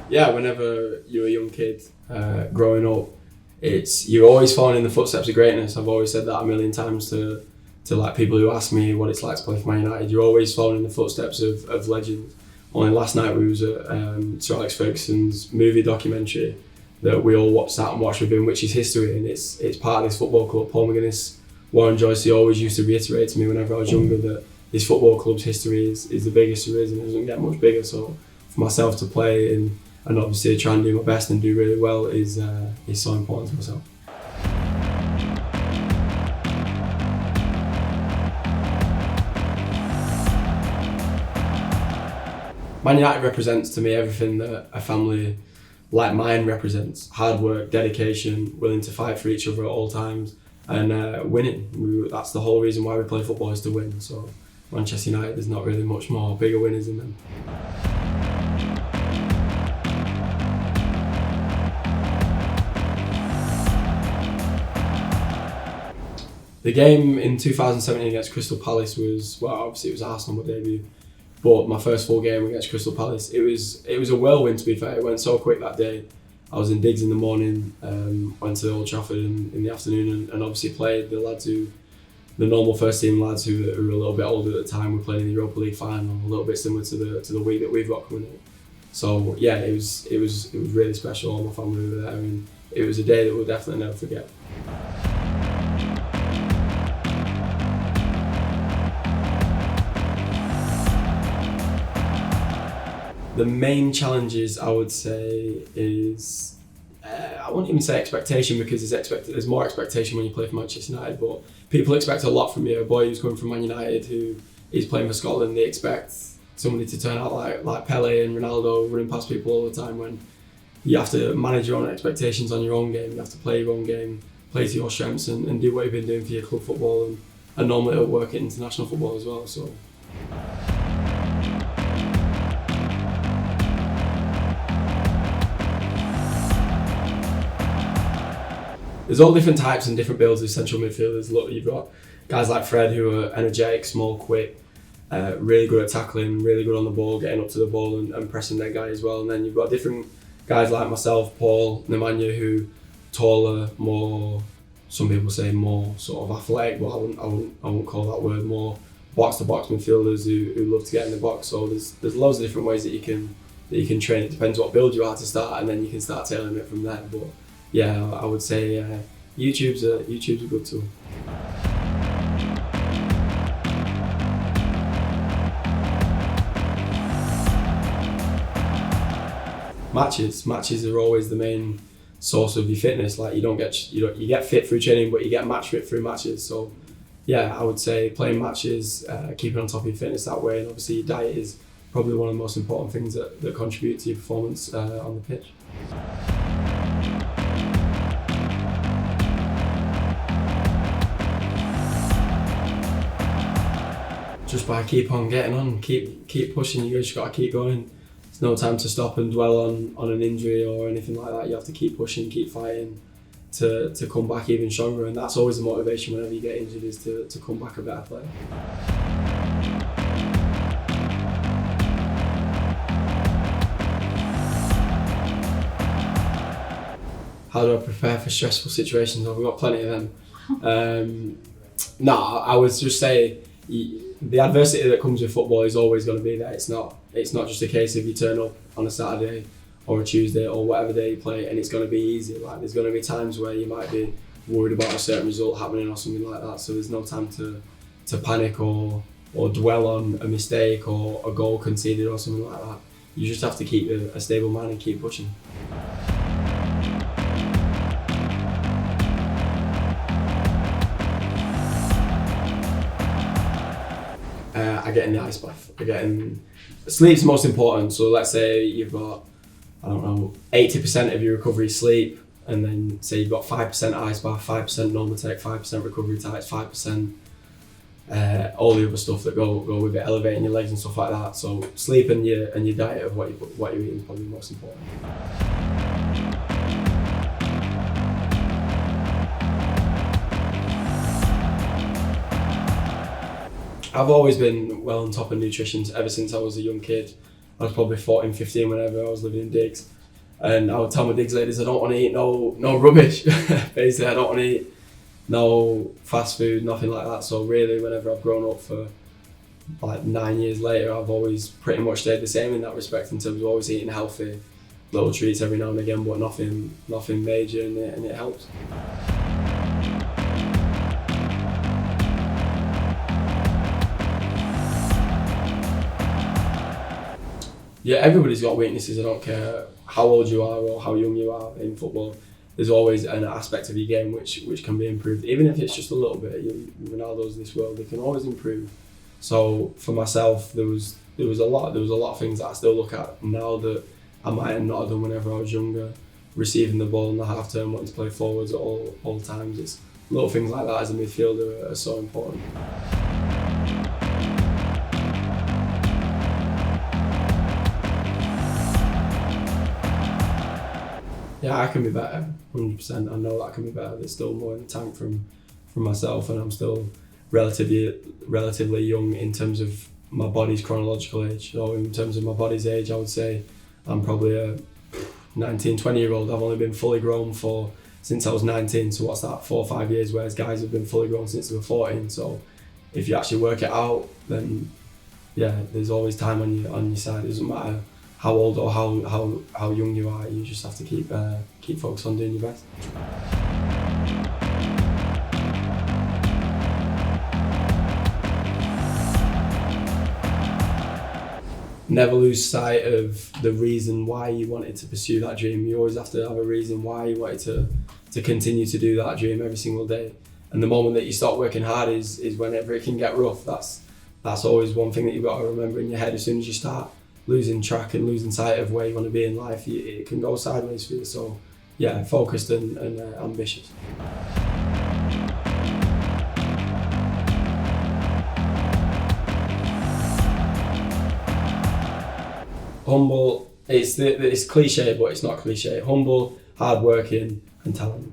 yeah, whenever you're a young kid growing up, you're always following in the footsteps of greatness. I've always said that a million times to like people who ask me what it's like to play for Man United. You're always following in the footsteps of legends. Only last night we was at Sir Alex Ferguson's movie documentary that we all sat and watched with him, which is history, and it's part of this football club. Paul McGuinness, Warren Joyce, he always used to reiterate to me whenever I was younger that this football club's history is the biggest there is, and it doesn't get much bigger. So for myself to play and obviously try and do my best and do really well is so important to myself. Man United represents to me everything that a family like mine represents: hard work, dedication, willing to fight for each other at all times, and winning. That's the whole reason why we play football, is to win. So Manchester United, there's not really much more bigger winners than them. The game in 2017 against Crystal Palace was, well, obviously it was Arsenal, my debut, but my first full game against Crystal Palace, it was a whirlwind, to be fair. It went so quick that day. I was in digs in the morning, went to Old Trafford in the afternoon, and obviously played the normal first team lads who were a little bit older at the time. Were playing in the Europa League final, a little bit similar to the week that we've got coming up. So yeah, it was really special. All my family were there, and it was a day that we'll definitely never forget. The main challenges, I would say, is I wouldn't even say expectation, because there's more expectation when you play for Manchester United, but people expect a lot from you. A boy who's coming from Man United who is playing for Scotland, they expect somebody to turn out like Pele and Ronaldo, running past people all the time, when you have to manage your own expectations on your own game. You have to play your own game, play to your strengths, and do what you've been doing for your club football, and normally it'll work in international football as well. So. There's all different types and different builds of central midfielders. Look, you've got guys like Fred who are energetic, small, quick, really good at tackling, really good on the ball, getting up to the ball and pressing their guy as well. And then you've got different guys like myself, Paul, Nemanja, who taller, more, some people say more sort of athletic, but I wouldn't call that word, more box-to-box midfielders who love to get in the box. So there's loads of different ways that you can train. It depends what build you are to start, and then you can start tailoring it from there. But yeah, I would say YouTube's a good tool. Matches are always the main source of your fitness. Like you get fit through training, but you get match fit through matches. So yeah, I would say playing matches, keeping on top of your fitness that way, and obviously your diet is probably one of the most important things that contribute to your performance on the pitch. Just by keep on getting on, keep pushing. You just got to keep going. There's no time to stop and dwell on an injury or anything like that. You have to keep pushing, keep fighting to come back even stronger, and that's always the motivation whenever you get injured, is to come back a better player. How do I prepare for stressful situations? I've got plenty of them. I would just say the adversity that comes with football is always going to be there. It's not just a case of you turn up on a Saturday or a Tuesday or whatever day you play and it's going to be easy. Like there's going to be times where you might be worried about a certain result happening or something like that. So there's no time to panic or dwell on a mistake or a goal conceded or something like that. You just have to keep a stable mind and keep pushing. I get in the ice bath. Sleep's most important. So let's say you've got, 80% of your recovery sleep, and then say you've got 5% ice bath, 5% Normatec, 5% recovery tights, 5% all the other stuff that go with it, elevating your legs and stuff like that. So sleep and your diet of what you're eating is probably the most important. I've always been well on top of nutrition ever since I was a young kid. I was probably 14, 15 whenever I was living in digs. And I would tell my digs ladies I don't want to eat no rubbish. Basically, I don't want to eat no fast food, nothing like that. So really, whenever I've grown up for like 9 years later, I've always pretty much stayed the same in that respect, in terms of always eating healthy, little treats every now and again, but nothing major, and it helps. Yeah, everybody's got weaknesses. I don't care how old you are or how young you are in football. There's always an aspect of your game which can be improved, even if it's just a little bit. Ronaldo's this world, they can always improve. So for myself, there was a lot of things that I still look at now that I might have not done whenever I was younger. Receiving the ball in the half turn, wanting to play forwards at all times. It's little things like that as a midfielder are so important. Yeah, I can be better, 100%. I know that I can be better. There's still more in the tank from myself, and I'm still relatively young in terms of my body's chronological age. So in terms of my body's age, I would say I'm probably a 19, 20-year-old. I've only been fully grown since I was 19, so what's that, 4 or 5 years, whereas guys have been fully grown since they were 14. So if you actually work it out, then yeah, there's always time on your side. It doesn't matter how old or how young you are, you just have to keep focused on doing your best. Never lose sight of the reason why you wanted to pursue that dream. You always have to have a reason why you wanted to continue to do that dream every single day. And the moment that you start working hard is whenever it can get rough. That's always one thing that you've got to remember in your head. As soon as you start losing track and losing sight of where you want to be in life, it can go sideways for you. So yeah, focused and ambitious. Humble, it's cliche, but it's not cliche. Humble, hardworking, and talented.